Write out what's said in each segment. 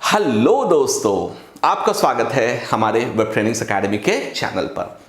Hello दोस्तों, आपका स्वागत है हमारे वेब ट्रेनिंग्स एकेडमी के चैनल पर।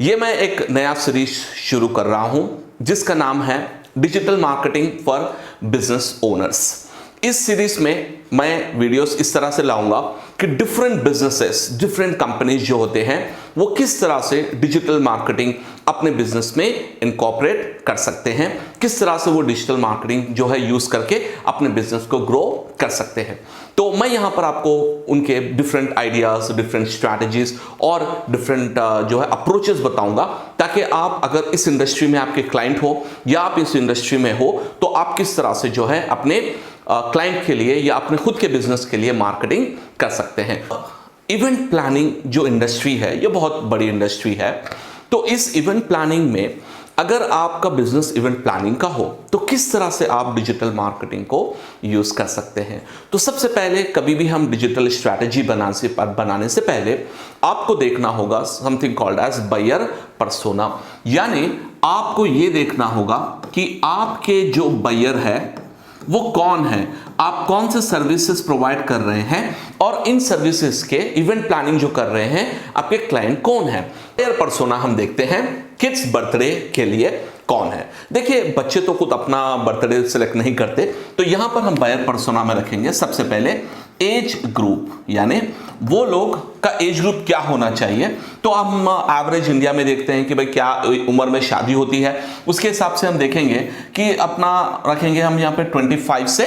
ये मैं एक नया सीरीज शुरू कर रहा हूं जिसका नाम है digital marketing for business owners. इस सीरीज में मैं वीडियोस इस तरह से लाऊंगा कि डिफरेंट बिजनेसेस, डिफरेंट कंपनीज जो होते हैं वो किस तरह से डिजिटल मार्केटिंग अपने बिजनेस में इनकॉर्पोरेट कर सकते हैं, किस तरह से वो डिजिटल मार्केटिंग जो है यूज करके अपने बिजनेस को ग्रो कर सकते हैं। तो मैं यहां पर आपको उनके डिफरेंट आइडियाज, डिफरेंट स्ट्रैटेजीज और डिफरेंट जो है अप्रोचेस बताऊंगा, ताकि आप अगर इस इंडस्ट्री में आपके क्लाइंट हो या आप इस इंडस्ट्री में हो तो आप किस तरह से जो है अपने क्लाइंट के लिए या अपने खुद के बिजनेस के लिए मार्केटिंग कर सकते हैं। इवेंट प्लानिंग जो इंडस्ट्री है ये बहुत बड़ी इंडस्ट्री है। तो इस इवेंट प्लानिंग में अगर आपका बिजनेस इवेंट प्लानिंग का हो तो किस तरह से आप डिजिटल मार्केटिंग को यूज कर सकते हैं। तो सबसे पहले कभी भी हम डिजिटल स्ट्रैटेजी बनाने से पहले आपको देखना होगा something called as buyer persona, यानी आपको यह देखना होगा कि आपके जो बायर है वो कौन है, आप कौन से सर्विसेज प्रोवाइड कर रहे हैं और इन सर्विसेज के इवेंट प्लानिंग जो कर रहे हैं आपके क्लाइंट कौन है। बायर पर्सोना हम देखते हैं किड्स बर्थडे के लिए कौन है। देखिए, बच्चे तो खुद अपना बर्थडे सिलेक्ट नहीं करते, तो यहां पर हम बायर पर्सोना में रखेंगे सबसे पहले एज ग्रुप, यानी वो लोग का एज ग्रुप क्या होना चाहिए। तो हम एवरेज इंडिया में देखते हैं कि भाई क्या उम्र में शादी होती है, उसके हिसाब से हम देखेंगे कि अपना रखेंगे हम यहाँ पे 25 से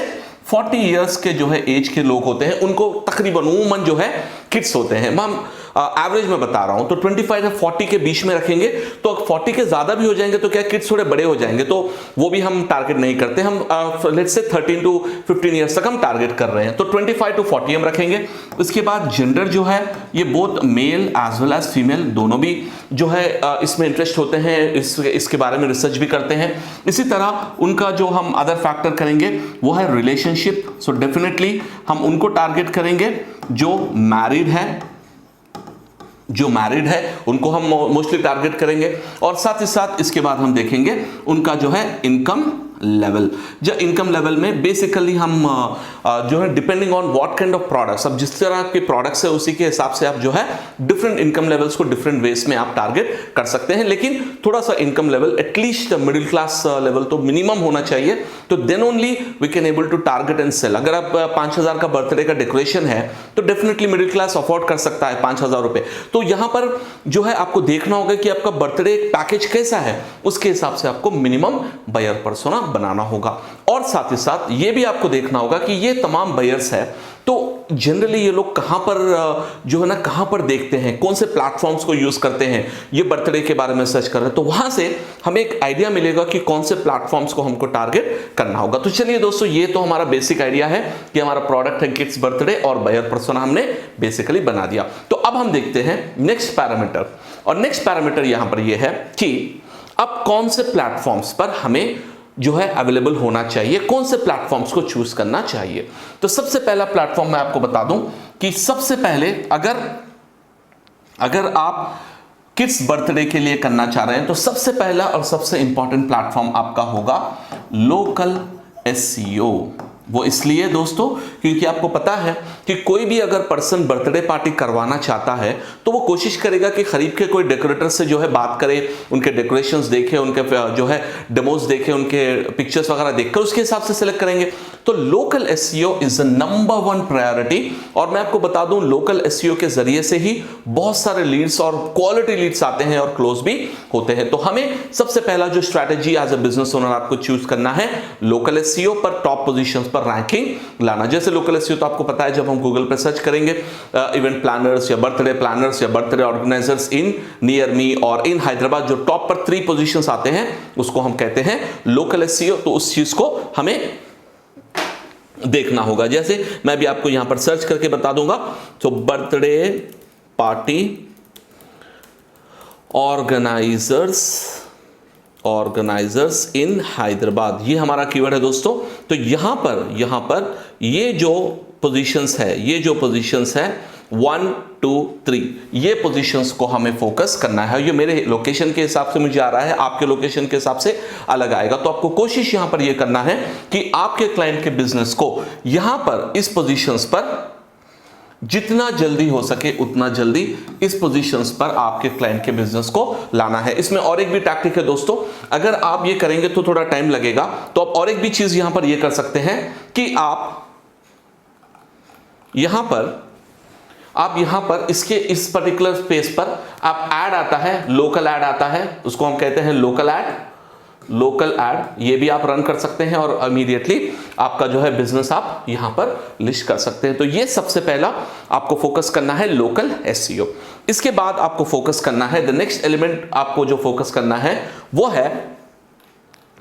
40 इयर्स के जो है एज के लोग होते हैं, उनको तकरीबन उमूमन जो है किड्स होते हैं। हम एवरेज में बता रहा हूं, तो 25 से 40 के बीच में रखेंगे। तो 40 के ज्यादा भी हो जाएंगे तो क्या किड्स थोड़े बड़े हो जाएंगे, तो वो भी हम टारगेट नहीं करते। हम लेट्स से 13 टू 15 इयर्स तक हम टारगेट कर रहे हैं, तो 25 टू 40 हम रखेंगे। उसके बाद जेंडर जो है ये both male as well as female दोनों भी जो है इसमें इंटरेस्ट होते हैं, इसके बारे में रिसर्च भी करते हैं। इसी तरह उनका जो हम अदर फैक्टर करेंगे वो है रिलेशनशिप। सो डेफिनेटली हम उनको टारगेट करेंगे जो मैरिड है उनको हम मोस्टली टारगेट करेंगे। और साथ ही साथ इसके बाद हम देखेंगे उनका जो है इनकम लेवल। जो इनकम लेवल में बेसिकली हम जो है depending on what kind of products, अब जिस तरह के प्रोडक्ट्स है उसी के हिसाब से आप जो है डिफरेंट इनकम लेवल्स को डिफरेंट वेज में आप टारगेट कर सकते हैं। लेकिन थोड़ा सा income level at least middle class level तो मिनिमम होना चाहिए, तो then only we can able to target and sell. अगर आप 5000 का बर्थडे का डेकोरेशन है तो डेफिनेटली मिडिल क्लास अफोर्ड कर सकता है 5000 रुपए। तो यहां पर जो है आपको देखना होगा कि आपका बर्थडे पैकेज कैसा है, उसके हिसाब से आपको मिनिमम बायर पर्सोना बनाना होगा। और साथ ही साथ ये भी आपको देखना होगा कि ये तमाम बायर्स है तो जनरली ये लोग कहां पर जो है ना कहां पर देखते हैं, कौन से प्लेटफॉर्म्स को यूज करते हैं, ये बर्थडे के बारे में सर्च कर रहे हैं, तो वहां से हमें एक आइडिया मिलेगा कि कौन से प्लेटफॉर्म्स को हमको टारगेट करना होगा। तो चलिए दोस्तों, ये तो हमारा बेसिक आइडिया है कि हमारा प्रोडक्ट है किड्स बर्थडे और बायर पर्सोना हमने बेसिकली बना दिया। तो अब हम देखते हैं नेक्स्ट पैरामीटर, और नेक्स्ट पैरामीटर यहां पर यह है कि अब कौन से प्लेटफॉर्म्स पर हमें जो है अवेलेबल होना चाहिए, कौन से प्लेटफॉर्म्स को चूज करना चाहिए। तो सबसे पहला प्लेटफॉर्म मैं आपको बता दूं कि सबसे पहले अगर आप किड्स बर्थडे के लिए करना चाह रहे हैं तो सबसे पहला और सबसे इंपॉर्टेंट प्लेटफॉर्म आपका होगा लोकल एसईओ। वो इसलिए दोस्तों क्योंकि आपको पता है कि कोई भी अगर पर्सन बर्थडे पार्टी करवाना चाहता है तो वो कोशिश करेगा कि खरीद के कोई डेकोरेटर से जो है बात करे, उनके डेकोरेशंस देखे, उनके जो है डेमोज देखे, उनके पिक्चर्स वगैरह देखकर उसके हिसाब से सिलेक्ट करेंगे। तो local SEO is the number 1 priority. और मैं आपको बता दूं लोकल एसईओ के जरिए से ही बहुत सारे लीड्स और क्वालिटी लीड्स आते हैं और क्लोज भी होते हैं। तो हमें सबसे पहला जो strategy as a business owner आपको चूज करना है लोकल एसईओ पर टॉप पोजीशंस पर रैंकिंग लाना। जैसे लोकल एसईओ तो आपको पता है, जब हम गूगल पर सर्च करेंगे इवेंट प्लानर्स या birthday organisers in near me और इन हैदराबाद, जो टॉप पर 3 पोजीशंस आते हैं उसको हम कहते हैं लोकल एसईओ। तो उस चीज को हमें देखना होगा। जैसे मैं भी आपको यहां पर सर्च करके बता दूंगा, तो बर्थडे पार्टी ऑर्गेनाइजर्स इन हैदराबाद, ये हमारा कीवर्ड है दोस्तों। तो यहां पर ये जो पोजीशंस है 1, 2, 3 ये पोजीशंस को हमें फोकस करना है। ये मेरे लोकेशन के हिसाब से मुझे आ रहा है, आपके लोकेशन के हिसाब से अलग आएगा। तो आपको कोशिश यहां पर ये करना है कि आपके क्लाइंट के बिजनेस को यहां पर इस पोजीशंस पर जितना जल्दी हो सके उतना जल्दी इस पोजीशंस पर आपके क्लाइंट के बिजनेस को लाना है। इसमें और एक भी टैक्टिक है दोस्तों, अगर आप ये करेंगे तो थोड़ा टाइम लगेगा, तो आप और एक भी चीज यहां पर ये कर सकते हैं कि आप यहां पर इसके इस पर्टिकुलर स्पेस पर आप ऐड आता है, लोकल ऐड आता है, उसको हम कहते हैं लोकल ऐड, ये भी आप रन कर सकते हैं और इमीडिएटली आपका जो है बिजनेस आप यहां पर लिस्ट कर सकते हैं। तो ये सबसे पहला आपको फोकस करना है लोकल एसईओ। इसके बाद आपको फोकस करना है, द नेक्स्ट एलिमेंट आपको जो फोकस करना है वो है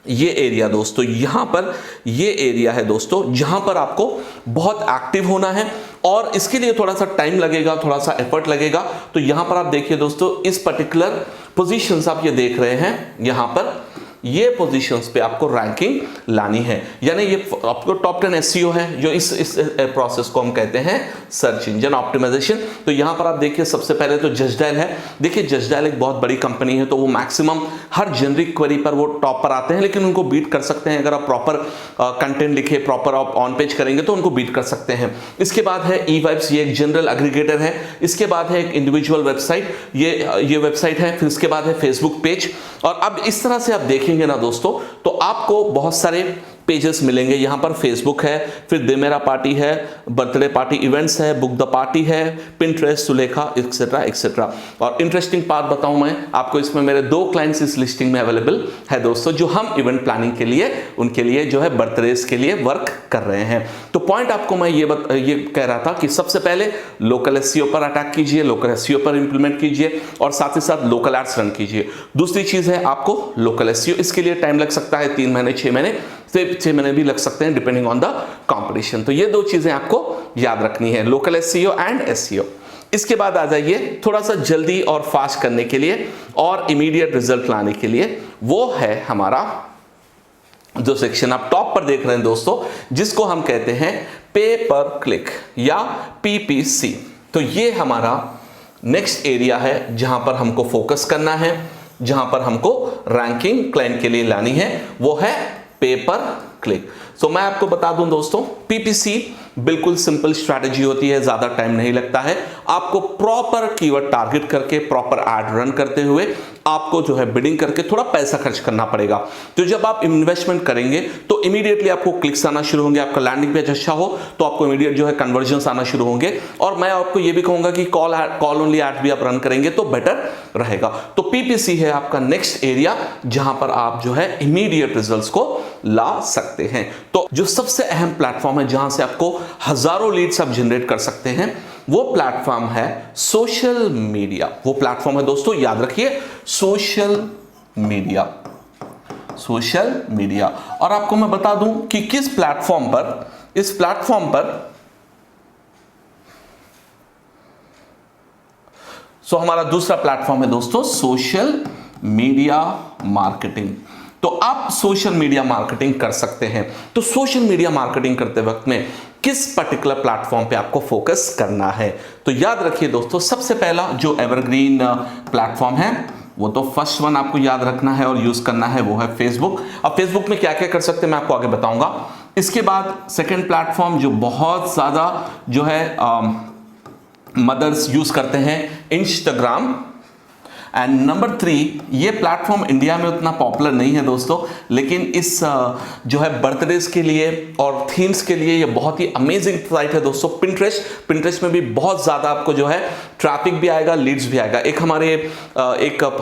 ये एरिया दोस्तों। यहां पर ये एरिया है दोस्तों जहां पर आपको बहुत एक्टिव होना है और इसके लिए थोड़ा सा टाइम लगेगा, थोड़ा सा एफर्ट लगेगा। तो यहां पर आप देखिए दोस्तों, इस पर्टिकुलर पोजीशंस आप ये देख रहे हैं, यहां पर ये पोजीशंस पे आपको रैंकिंग लानी है, यानी ये आपको टॉप 10 एसईओ है, जो इस प्रोसेस को हम कहते हैं सर्च इंजन ऑप्टिमाइजेशन। तो यहां पर आप देखिए सबसे पहले तो जस्ट डायल है। देखिए जस्ट डायल एक बहुत बड़ी कंपनी है, तो वो मैक्सिमम हर जेनरिक क्वेरी पर वो टॉप पर आते हैं, लेकिन उनको बीट कर सकते हैं अगर आप प्रॉपर कंटेंट लिखे, प्रॉपर आप ऑन पेज करेंगे तो उनको बीट कर सकते हैं। इसके बाद है eVibes, ये एक जनरल एग्रीगेटर है। इसके बाद है एक इंडिविजुअल वेबसाइट, ये वेबसाइट है। फिर इसके बाद है फेसबुक पेज। और अब इस तरह से आप देखेंगे ना दोस्तों, तो आपको बहुत सारे पेजेस मिलेंगे। यहां पर फेसबुक है, फिर दे मेरा पार्टी है, बर्थडे पार्टी इवेंट्स है, बुक द पार्टी है, पिंटरेस्ट, सुलेखा, एक्सेट्रा एक्सेट्रा। और इंटरेस्टिंग बात बताऊं मैं आपको, इसमें मेरे 2 क्लाइंट्स इस लिस्टिंग में अवेलेबल है दोस्तों, जो हम इवेंट प्लानिंग के लिए उनके लिए जो है बर्थडेज के लिए वर्क कर रहे हैं। तो पॉइंट आपको मैं ये कह रहा था कि सबसे पहले लोकल एसईओ पर अटैक कीजिए, लोकल एसईओ पर इंप्लीमेंट कीजिए और साथ ही साथ लोकल एड्स रन कीजिए। दूसरी चीज है आपको लोकल एसईओ, इसके लिए टाइम लग सकता है 3 महीने, 6 महीने, 6 महीने भी लग सकते हैं डिपेंडिंग ऑन द कंपटीशन। तो ये 2 चीजें आपको याद रखनी है, लोकल एसईओ एंड एसईओ। इसके बाद आ जाइए थोड़ा सा जल्दी और फास्ट करने के लिए और इमीडिएट रिजल्ट लाने के लिए, वो है हमारा जो सेक्शन आप टॉप पर देख रहे हैं दोस्तों, जिसको हम कहते हैं पे पर क्लिक या PPC। तो ये हमारा नेक्स्ट एरिया है जहां पर हमको फोकस करना है, जहां पर हमको रैंकिंग क्लाइंट के लिए लानी है, वो है पे पर क्लिक। सो मैं आपको बता दूं दोस्तों, PPC बिल्कुल सिंपल स्ट्रैटेजी होती है, ज्यादा टाइम नहीं लगता है। आपको प्रॉपर कीवर्ड टारगेट करके, प्रॉपर एड रन करते हुए आपको जो है बिडिंग करके थोड़ा पैसा खर्च करना पड़ेगा। तो जब आप इन्वेस्टमेंट करेंगे तो इमीडिएटली आपको क्लिक्स आना शुरू होंगे, आपका लैंडिंग पेज अच्छा हो तो आपको इमीडिएट जो है कन्वर्जन्स आना शुरू होंगे। और मैं आपको ये भी कहूंगा कि कॉल ओनली एड भी आप रन करेंगे तो बेटर रहेगा। तो PPC है आपका नेक्स्ट एरिया जहां पर आप जो है इमीडिएट रिजल्ट्स को ला सकते हैं। तो जो सबसे अहम प्लेटफॉर्म है जहां से आपको हजारों लीड्स आप जनरेट कर सकते हैं, वो प्लेटफॉर्म है सोशल मीडिया। वो प्लेटफॉर्म है दोस्तों, याद रखिए, सोशल मीडिया। और आपको मैं बता दूं कि किस प्लेटफॉर्म पर, इस प्लेटफॉर्म पर हमारा दूसरा प्लेटफॉर्म है दोस्तों सोशल मीडिया मार्केटिंग। तो आप सोशल मीडिया मार्केटिंग कर सकते हैं। तो सोशल मीडिया मार्केटिंग करते वक्त में किस पर्टिकुलर प्लेटफॉर्म पे आपको फोकस करना है, तो याद रखिए दोस्तों, सबसे पहला जो एवरग्रीन प्लेटफॉर्म है वो तो फर्स्ट वन आपको याद रखना है और यूज करना है, वो है फेसबुक। अब फेसबुक में क्या क्या कर सकते हैं मैं आपको आगे बताऊंगा। इसके बाद सेकेंड प्लेटफॉर्म जो बहुत ज्यादा जो है मदर्स यूज करते हैं, इंस्टाग्राम। एंड नंबर 3, ये प्लेटफॉर्म इंडिया में उतना पॉपुलर नहीं है दोस्तों, लेकिन इस जो है बर्थडेज के लिए और थीम्स के लिए ये बहुत ही अमेजिंग साइट है दोस्तों, पिंटरेस्ट में भी बहुत ज़्यादा आपको जो है ट्रैफिक भी आएगा, लीड्स भी आएगा। एक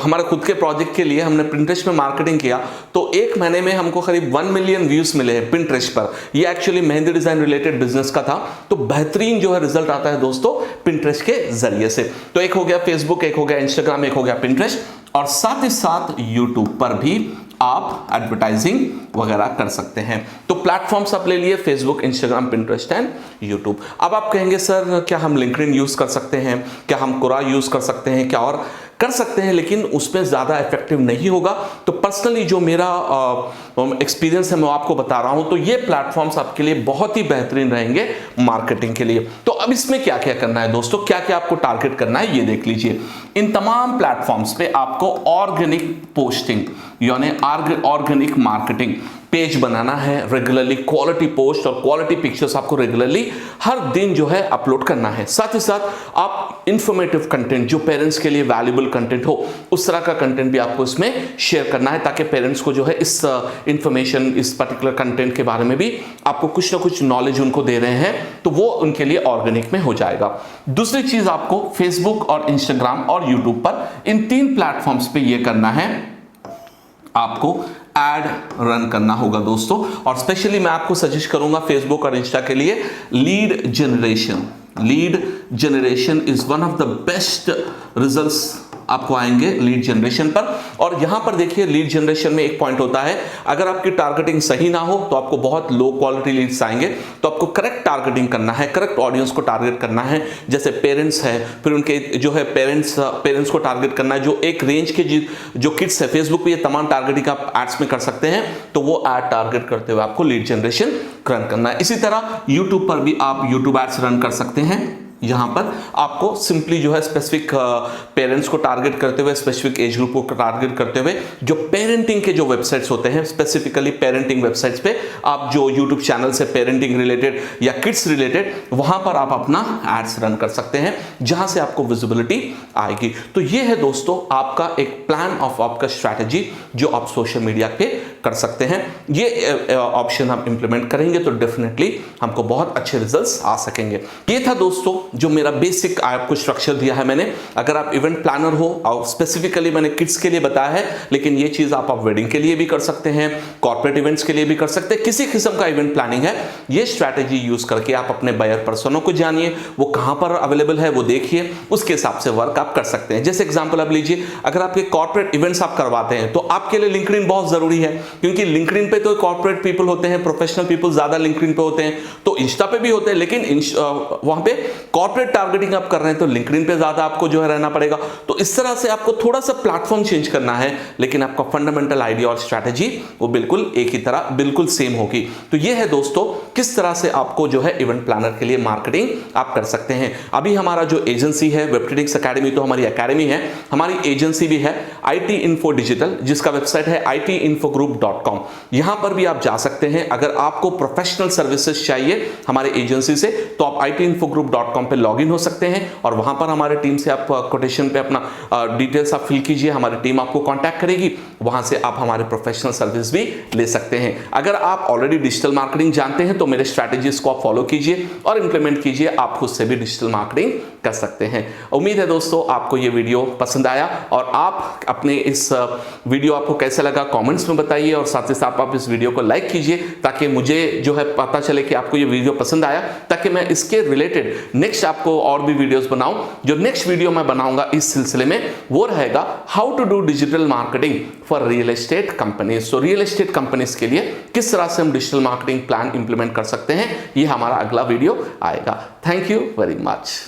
हमारे खुद के प्रोजेक्ट के लिए हमने पिंटरेस्ट में मार्केटिंग किया, तो 1 महीने में हमको करीब 1 मिलियन व्यूज मिले हैं पिंटरेस्ट पर। ये actually mehndi design related business का था, तो बेहतरीन जो है रिजल्ट आता है दोस्तों पिंटरेस्ट के जरिए से। तो एक हो गया फेसबुक, एक हो गया इंस्टाग्राम, एक हो गया पिंटरेस्ट, और साथ ही साथ यूट्यूब पर भी आप एडवर्टाइजिंग वगैरह कर सकते हैं। तो प्लेटफॉर्म्स आप ले लिए, Facebook, Instagram, Pinterest and YouTube. अब आप कहेंगे सर क्या हम लिंक्डइन यूज कर सकते हैं, क्या हम कोरा यूज कर सकते हैं, क्या और कर सकते हैं, लेकिन उसमें ज़्यादा इफेक्टिव नहीं होगा। तो पर्सनली जो मेरा एक्सपीरियंस है मैं आपको बता रहा हूं, तो ये प्लेटफॉर्म्स आपके लिए बहुत ही बेहतरीन रहेंगे मार्केटिंग के लिए। तो अब इसमें क्या क्या करना है दोस्तों, क्या क्या आपको टारगेट करना है, ये देख लीजिए। इन तमाम प्लेटफॉर्म्स पे आपको ऑर्गेनिक पोस्टिंग यानी ऑर्गेनिक मार्केटिंग, पेज बनाना है, रेगुलरली क्वालिटी पोस्ट और क्वालिटी पिक्चर्स आपको रेगुलरली हर दिन जो है अपलोड करना है। साथ ही साथ आप इंफॉर्मेटिव कंटेंट, जो पेरेंट्स के लिए वैल्यूएबल कंटेंट हो, उस तरह का कंटेंट भी आपको इसमें शेयर करना है, ताकि पेरेंट्स को जो है इस इंफॉर्मेशन, इस पर्टिकुलर कंटेंट के बारे में भी आपको कुछ ना कुछ नॉलेज उनको दे रहे हैं, तो वो उनके लिए ऑर्गेनिक में हो जाएगा। दूसरी चीज, आपको फेसबुक और इंस्टाग्राम और यूट्यूब पर इन 3 प्लेटफॉर्म्स पे ये करना है, आपको एड रन करना होगा दोस्तों। और स्पेशली मैं आपको सजेस्ट करूंगा फेसबुक और इंस्टा के लिए lead generation is one of the best results आपको आएंगे लीड जनरेशन पर। और यहां पर देखिए, लीड जनरेशन में एक पॉइंट होता है, अगर आपकी टारगेटिंग सही ना हो तो आपको बहुत लो क्वालिटी लीड्स आएंगे। तो आपको करेक्ट टारगेटिंग करना है, करेक्ट ऑडियंस को टारगेट करना है। जैसे पेरेंट्स है, फिर उनके जो है पेरेंट्स को टारगेट करना है, जो एक रेंज के जो किड्स है। फेसबुक पे ये तमाम टारगेटिंग आप एड्स में कर सकते हैं, तो वो एड टारगेट करते हुए आपको लीड जनरेशन रन करना है। इसी तरह यूट्यूब पर भी आप यूट्यूब एड्स रन कर सकते हैं। यहां पर आपको सिंपली जो है स्पेसिफिक पेरेंट्स को टारगेट करते हुए, स्पेसिफिक एज ग्रुप को टारगेट करते हुए, जो पेरेंटिंग के जो वेबसाइट्स होते हैं, स्पेसिफिकली पेरेंटिंग वेबसाइट्स पे आप जो यूट्यूब चैनल से पेरेंटिंग रिलेटेड या किड्स रिलेटेड, वहां पर आप अपना एड्स रन कर सकते हैं, जहां से आपको विजिबिलिटी आएगी। तो ये है दोस्तों आपका एक प्लान ऑफ आपका स्ट्रैटेजी जो आप सोशल मीडिया पे कर सकते हैं। ये ऑप्शन हम इंप्लीमेंट करेंगे तो डेफिनेटली हमको बहुत अच्छे रिजल्ट्स आ सकेंगे। ये था दोस्तों जो मेरा बेसिक आपको स्ट्रक्चर दिया है मैंने। अगर आप इवेंट प्लानर हो, और स्पेसिफिकली मैंने किड्स के लिए बताया है, लेकिन ये चीज आप वेडिंग के लिए भी कर सकते हैं, कॉर्पोरेट इवेंट्स के लिए भी कर सकते हैं, किसी किस्म का इवेंट प्लानिंग है, ये स्ट्रैटेजी यूज करके आप अपने बायर पर्सनों को जानिए, वो कहां पर अवेलेबल है वो देखिए, उसके हिसाब से वर्क आप कर सकते हैं। जैसे एग्जांपल आप लीजिए, अगर आपके कॉर्पोरेट इवेंट्स आप करवाते हैं तो आपके लिए लिंक्डइन बहुत जरूरी है, क्योंकि लिंक्डइन पे तो कॉर्पोरेट पीपल होते हैं, प्रोफेशनल पीपल ज्यादा लिंक्डइन पे होते हैं, तो इंस्टा पे भी होते हैं, लेकिन वहां पे कॉर्पोरेट टारगेटिंग आप कर रहे हैं तो लिंक्डइन पे ज्यादा आपको जो है रहना पड़ेगा। तो इस तरह से आपको थोड़ा सा प्लेटफॉर्म चेंज करना है, लेकिन आपका फंडामेंटल आइडिया और स्ट्रैटेजी वो बिल्कुल एक ही तरह, बिल्कुल सेम होगी। तो ये है दोस्तों किस तरह से आपको जो है इवेंट प्लानर के लिए मार्केटिंग आप कर सकते हैं। अभी हमारा जो एजेंसी है वेब ट्रेनिंग्स एकेडमी, तो हमारी एकेडमी है, हमारी एजेंसी भी है IT इन्फो डिजिटल, जिसका वेबसाइट है itinfogroup.com। यहां पर भी आप जा सकते हैं। अगर आपको प्रोफेशनल सर्विसेज चाहिए हमारे एजेंसी से, तो आप itinfogroup.com पे लॉगिन हो सकते हैं, और वहां पर हमारे टीम से आप कोटेशन पे अपना डिटेल्स आप फिल कीजिए, हमारी टीम आपको कांटेक्ट करेगी, वहां से आप हमारे प्रोफेशनल सर्विस भी ले सकते हैं। अगर आप ऑलरेडी डिजिटल मार्केटिंग जानते हैं तो मेरे स्ट्रैटेजीज को आप फॉलो कीजिए और इंप्लीमेंट कीजिए, आप खुद से भी डिजिटल मार्केटिंग कर सकते हैं। उम्मीद है दोस्तों आपको ये वीडियो पसंद आया, और आप अपने इस वीडियो आपको कैसा लगा कमेंट्स में बताइए, और साथ ही साथ आप इस वीडियो को लाइक कीजिए, ताकि मुझे जो है पता चले कि आपको ये वीडियो पसंद आया, ताकि मैं इसके रिलेटेड नेक्स्ट आपको और भी वीडियोस बनाऊं। जो नेक्स्ट वीडियो मैं बनाऊंगा इस सिलसिले में वो रहेगा how to do digital marketing for real estate companies. तो रियल एस्टेट कंपनीज के लिए किस तरह से हम डिजिटल मार्केटिंग प्लान इंप्लीमेंट कर सकते हैं, ये हमारा अगला वीडियो आएगा। Thank you very much.